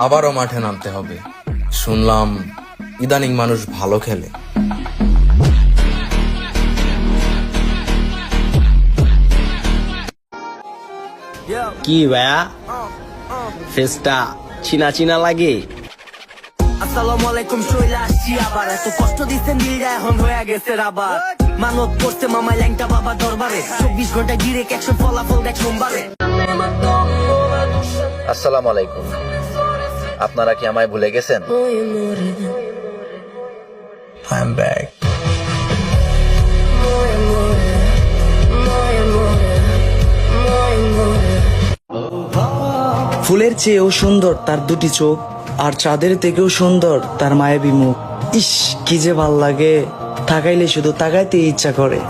আবারও মাঠে নামতে হবে। শুনলাম ইদানিং মানুষ ভালো খেলে। কি ভাইয়া, ফেসটা চিনা চিনা লাগে। আসসালামু আলাইকুম, চলে আসছি আবার। এত কষ্ট দিচ্ছেন দিলটা এখন হয়ে গেছে রাবার। মানত করছে মামাই ল্যাংটা বাবা দরবারে, 24 ঘন্টা গিরে একশো ফলাফল দেখ সোমবারে। আসসালামু আলাইকুম, আপনারা কি আমায় ভুলে গেছেন? I am back. ফুলের চেয়েও সুন্দর তার দুটি চোখ, আর চাঁদের থেকেও সুন্দর তার মায়াবী মুখ। ইস কি যে ভাল লাগে, তাকাইলে শুধু তাকাইতে ইচ্ছা করে।